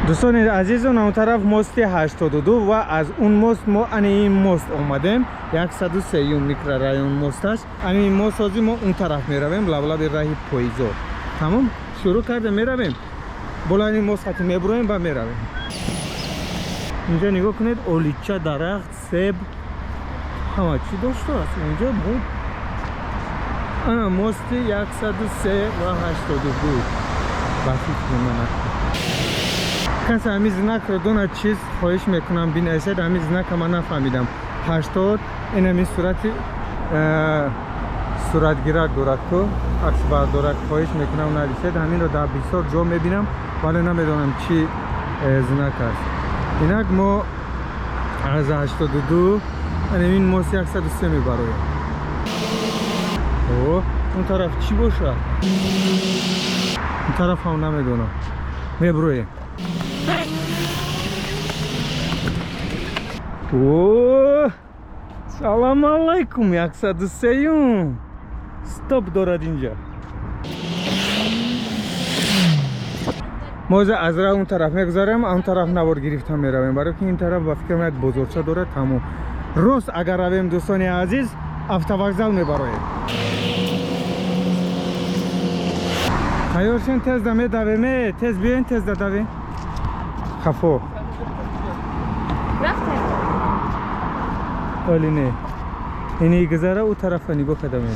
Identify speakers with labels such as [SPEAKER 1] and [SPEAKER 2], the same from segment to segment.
[SPEAKER 1] دوستان عزیزان اون طرف مست 82 و از اون مست ما این مست اومدیم 103 میکرورایون مست است. این مست سازی ما اون طرف میرویم لب راه پاییزو. تمام شروع کرده میرویم بالا این مست خط میبرویم و میرویم. اینجا نگاه کنید اولیچه درخت سیب همه چی داشته است اینجا بود. مست 103 و 82 بخیت کنم. کسی همی زنک رو دونه چیز خواهش میکنم بینایشد همی زنک من نفهمیدم 80 این همی صورتگیرک دارد که عکس بردارد خواهش میکنم نویسید همین رو در بسیار جا میبینم ولی نمیدونم چی زنک است. اینک ما از 82 این موس 103 میبرویم. اون طرف چی باشه؟ اون طرف هم نمیدونم میبرویم. سلام علیکم 103 ستاپ دارد اینجا. ما از راه اون طرف میگذاریم اون طرف نوار گرفتم میرویم برای که این طرف با فکر میاد بزرگتر داره. تمام راست اگر رویم دوستان عزیز автовокзал میبرویم. تیارشین تز دمه دویمه تز بیاین تز دویم خفو
[SPEAKER 2] رفته
[SPEAKER 1] ولی نه اینی گذاره او طرف نگاه کدام اینه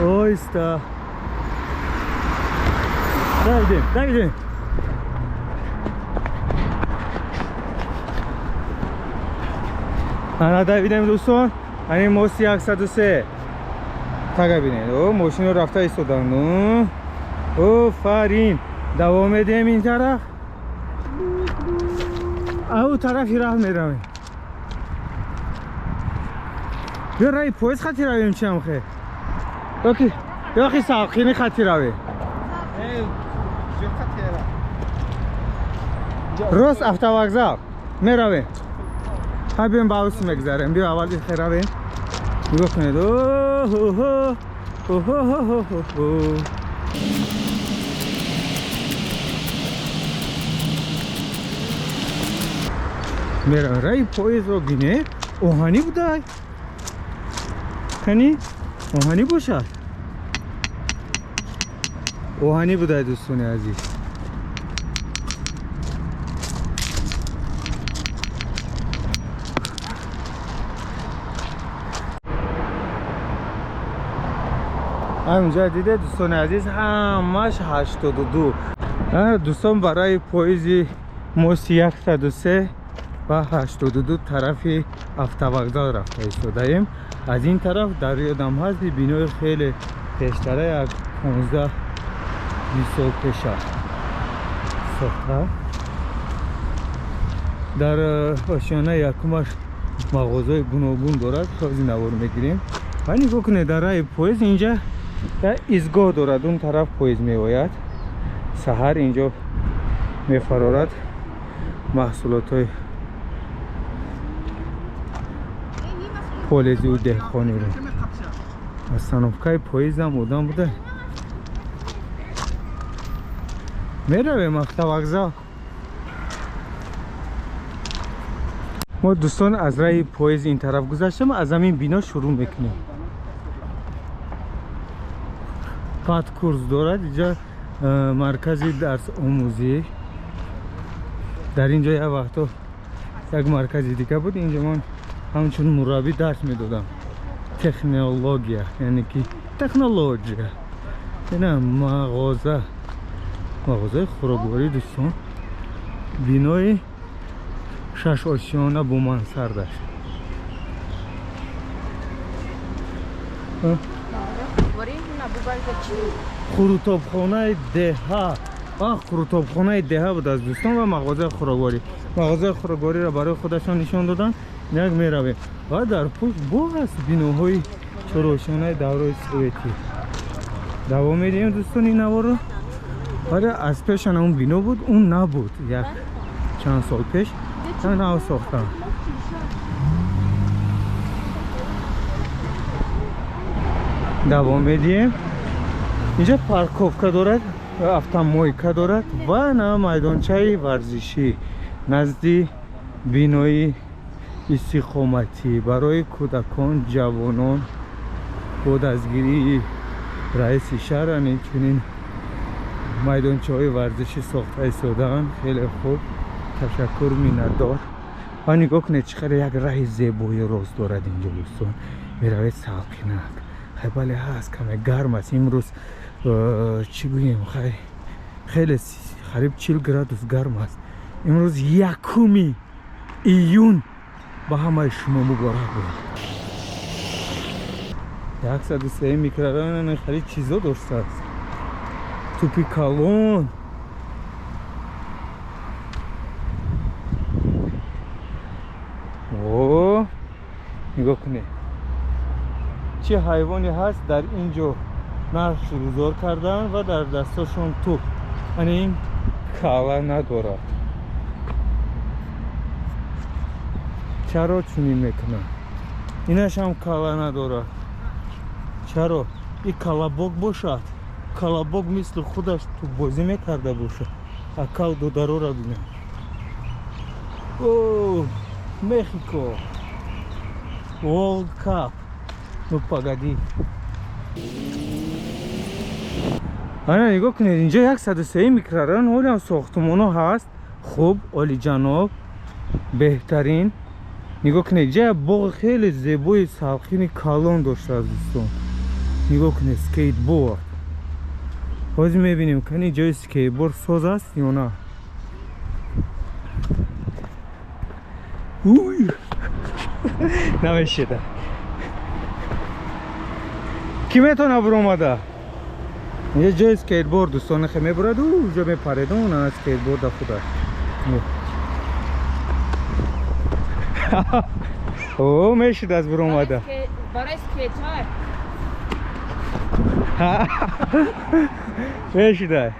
[SPEAKER 1] اویستا دویدیم انا دویدیم دوستان. این موسی 103 تاگه بینید ماشین رو رفته ایستادن. فرین دوام میدیم این طرف او طرفی راه میرویم. بیا رای پویز خطی رویم چی هم خیلی یاخی ساقینی خطی رویم راست автовокзал میرویم. بیم باوس میگذاریم. بیا اول خیلی رویم نگاه کنید. میرم رای پاییز رو بینه اوهانی بوده کنی اوهانی باشد اوهانی بوده دوستان عزیز. همینجا دیده دوستان عزیز همش 82 دوستان برای پاییزی موسی 103 و 82 طرفی автовокзал رفته ایستادیم. از این طرف دریادم هست بینای خیلی پیشتره یک 15 20 سال پیش ساخته. در آشیانه یکمش مغازه گوناگون دارد خواهی نوار میگیریم و نگاه کنید در راه پاییز اینجا ایستگاه دارد. اون طرف پاییز میآید سحر اینجا میفرارد محصولات های پولیزی و دهخانی رو. از صنفکای پاییز هم بودن بوده میرویم автовокзал. ما دوستان از راه پاییز این طرف گذشتیم از همین بینا شروع میکنیم. پات کورس دارد اینجا مرکزی درس آموزی. در اینجا یه وقتا یک مرکزی دیگه بود. اینجا من همچون مربی درس میدادم تکنولوژیا یعنی که تکنولوژیا نه مغازه خوراکواری دوستان بینای 6 آشیانه با مانسرد است. خروطابخانه دهه خروطابخانه دهه بود از دوستان و مغازه خوراکواری را برای خودشان نشان دادن. یک میرویم و در پشت باغ است بیناهای چراشانه دوره سوویتی. دوام میدیم دوستان این نوار رو. ولی از پیش اون بینا بود اون نبود یک چند سال پیش نو ساختم. دوام میدیم اینجا پارکوفکا دارد автомойка дорад ва на майдончаи варзишӣ назди бинои истиқоматӣ барои кӯдакон ҷавонон бо дастгирии раиси шаҳр инчунин майдончаҳои варзишӣ сохта истодаанд. хеле хуб, ташаккур, миннатдор. ва нигоҳ кунед чӣ қадар як раҳи зебои рост дорад инҷо дӯстон. меравед салқинак. хай бале ҳаст, каме гарм аст имрӯз. чӣ гӯем, хеле қариб 40 градус гарм аст. имрӯз 1 июн ба ҳамаи шумо муборак бод. 103 микрорайон хеле чизо доштааст. тупи калон. о нигоҳ кунед чӣ ҳайвоне ҳаст дар инҷо нақш гузор кардаанд ва дар дасташон туп. ин кала надорад. чаро чунин мекунанд? инашам кала надорад. чаро? ин калабок бошад. калабок мисли худаш тупбозӣ мекарда бошад. акал додарора бинед. о мехико World Cup. Ну погоди. ана нигоҳ кунед инҷо 103 микрорайон ҳолям сохтмонҳо ҳаст. хуб, олиҷаноб, беҳтарин. нигоҳ кунед инҷа як боғи хеле зебои салқини калон доштааст дӯстон. нигоҳ кунед скейтборд. ҳозир мебинем кани ҷои скейтборд соз аст ё на. намешеда. Ки метона биромада? Инҷа ҷои скейтборд дӯстон нахе мебурад уҷо мепаредон ана скейтборда худа. о мешид аз биромада.
[SPEAKER 2] барои скейтер.
[SPEAKER 1] мешида.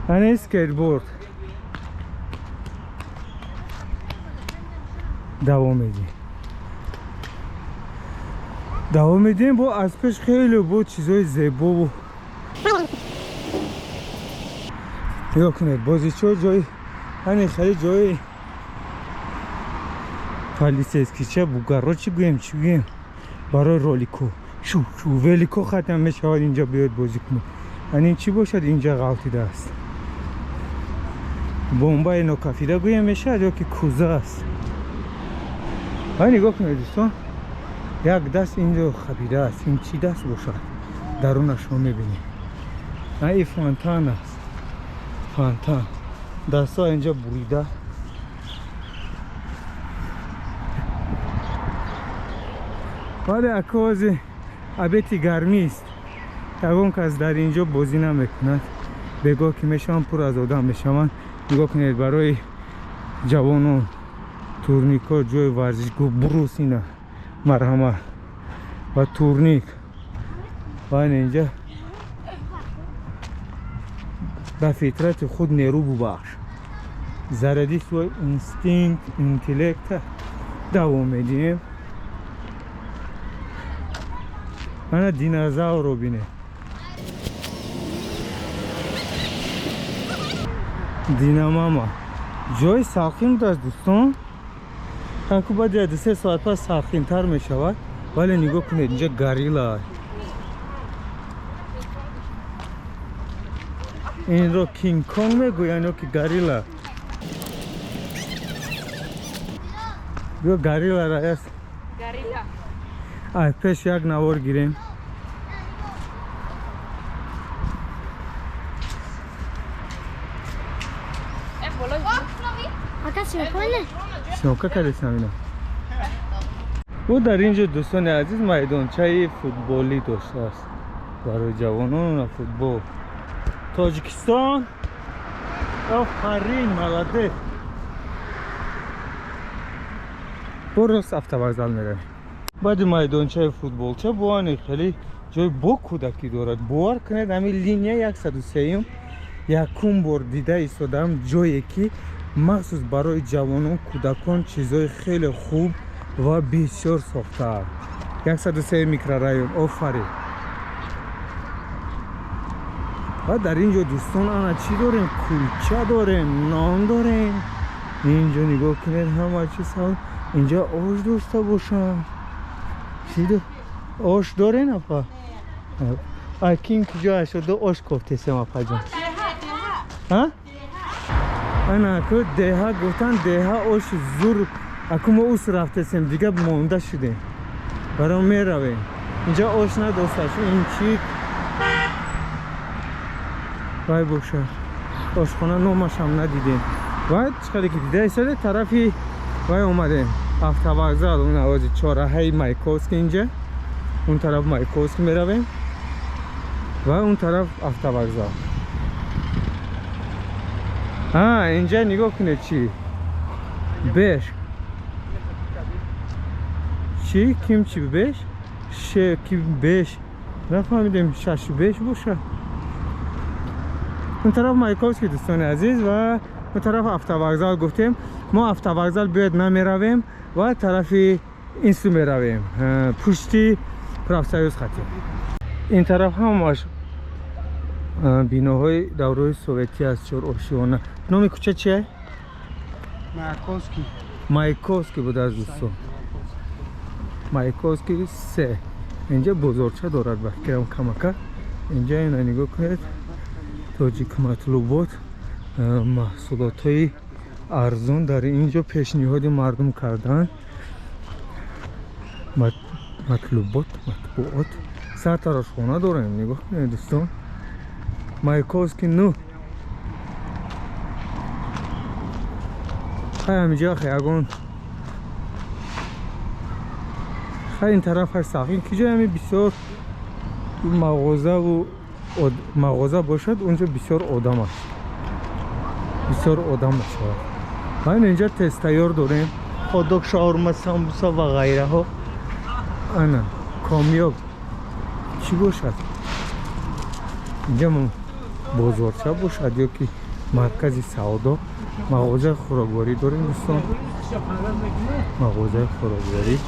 [SPEAKER 1] ана скейтборд. давом медиҳем бо аз пеш хеле бо чизои зебову. нигоҳ кунед бозичо ҷои ҳани хеле ҷои полисейскича бугаро чӣ гӯем барои ролико шу велико хатам мешавад инҷа биёед бозӣ кунед. ҳанин чӣ бошад инҷа ғалтидааст. бомбаи нокафида гӯем мешавад ё ки кӯза аст. ва нигоҳ кунед дӯстон як даст инҷо хабидааст. ин чӣ даст бошад? дарунашро мебинед. ин фонтан аст. фонтан дастҳо инҷа бурида. вале акози абети гармист. ягон кас дар инҷо бозӣ намекунад. бегоҳ ки мешаванд пур аз одам мешаванд. нигоҳ кунед барои ҷавонон турникҳо ҷои варзишгоҳ бурус ина марҳамат ва турник ва инҷа ба фитрати худ нерӯ бубахш. заради свой инстинкт интеллекта давом медиҳем. ана динозаврро бинед. динамама ҷои салқин будааст дӯстон. ҳанку баъди 2-3 соат пас салқинтар мешавад. вале нигоҳ кунед инҷа горилла. инро кинг конг мегӯянд ё ки горилла? ё горилла раъяс.
[SPEAKER 2] Горилла.
[SPEAKER 1] ай пеш як навор гирем. синока кардесам ино. ӯ дар инҷо дӯстони азиз майдончаи футболӣ доштааст барои ҷавонон. футбол тоҷикистон. офарин молодец. бо рост автовокзал меравем. баъди майдончаи футболча бо ани хеле جای با کودکی دارد. باور کنید همین لینیه 103 یکم بار دیده ایستادم جایی که مخصوص برای جوانان کودکان چیزای خیلی خوب و بسیار ساخته. 103 میکرورایون آفرین. و در اینجا دوستان انا چی داریم؟ کلچه داریم، نان داریم. اینجا نگاه کنید همه چی سال. اینجا آش داشته باشم. چی دار؟ آش دارین اپا؟ اکیم کجا شده آش کفته سیم اپا جان؟ ها؟ انا که دیها گفتن دیها آش زور اکو ما اوس رفته سیم دیگه مونده شدیم برام میرویم. اینجا آش نداشته شو این چی؟ وای باشه آشخانه نومش هم ندیدیم. و چقدر که دیده ایستاده طرفی وای اومدیم автовокзал اون آوازی چهارراهه مایکوسکی اینجا اون طرف مایکوسک میرویم و اون طرف автовокзал. ها اینجا نگاه کنید چی بش چی کیم چی بش شه کی بش نفهمیدم شش بش باشه. اون طرف مایکوسکی دوستان عزیز و اون طرف автовокзал گفتیم. ما автовокзал بیاد نمیرویم و طرفی اینسو میرویم پشتی پرافسایوز خطی. این طرف همش بیناهای دوره سوویتی است. چور آشیانه. نام کوچه چیه؟
[SPEAKER 3] مایکوسکی.
[SPEAKER 1] مایکوسکی بود از دوستان. مایکوسکی 3. اینجا بزرگچه دارد بفکرم کمکه. اینجا اینا نگاه کنید تاجیک مطلوبات محصولات های ارزان در اینجا پیشنهاد مردم کردن. مطلوبات مطبوعات سرتراشخانه داریم. نگاه کنید دوستان مایکوسکی 9. خیلی همینجا خیلی خیلی این طرف هست ساقین کجا همین بسیار مغازه باشد اونجا بسیار آدم است. بسیار آدم است. همین اینجا تست تیار داریم هادوگ شاورما سامبوسا و غیره ها. انا کامیاب چی باشد اینجا بازارچه باشد یا که مرکز سودا مغازه خوراکواری داریم دوستان. مغازه خوراکواری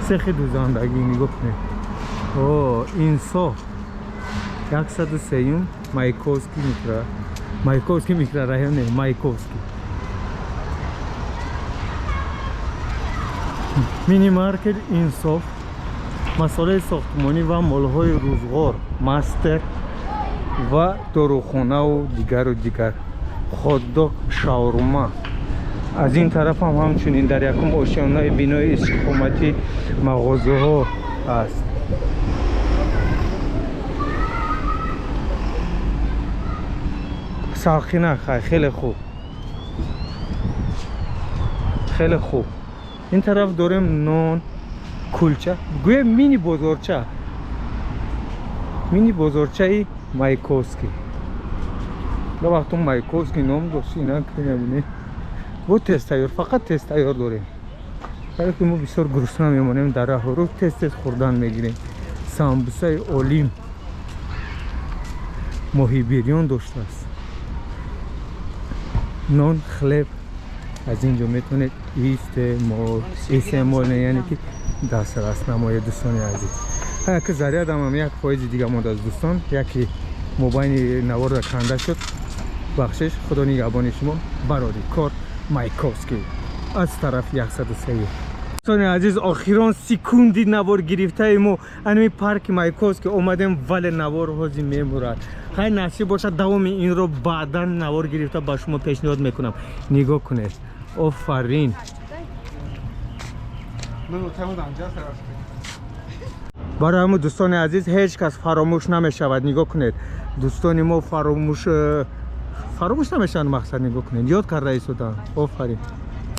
[SPEAKER 1] سخ دوزاندگی نگاه کنید. اینسا 103 مایکوسکی میکره. مایکوسکی میکره رایون نه مایکوسکی. مینی مارکت اینصاف مسائل ساختمانی و مالهای روزگار مستر و داروخانه و دیگر هادوگ شاورما. از این طرف هم همچنین در یکم آشیانه بینای استقامتی مغازه ها است. ساخینه خیلی خوب خیلی خوب. این طرف داریم نان کلچه گویا مینی بازارچه مایکوسکی. دو وقت مایکوسکی نام داشت اینا که نبینه با تست تیار فقط تست تیار داریم. برای که ما بسیار گرسنه میمانیم در راه رو تست خوردن میگیریم. سامبوسای اولیم ماهی بیریان داشته است. نان خلب از اینجا میتونید ایست مال نه یعنی که دسترس نمای دوستان عزیز. که ذریعه هم یک فایز دیگه ماند از دوستان یکی موبایل نوار کنده شد. بخشش خدا نگهبان شما برادی کار مایکوسکی از طرف 103. دوستان عزیز آخران سکوندی نوار گرفته ایمو انمی پارک مایکوسکی اومدیم ولی نوار هازی میمورد. خیلی نصیب باشد دوام این رو بعدا نوار گرفته با شما پیشنهاد میکنم. نگاه کنید آفرین. برای همون دوستان عزیز هیچ کس فراموش نمیشود. نگاه کنید دوستان ما فراموش نمیشن. مقصد نگاه کنید یاد کرده ایستادن. آفرین.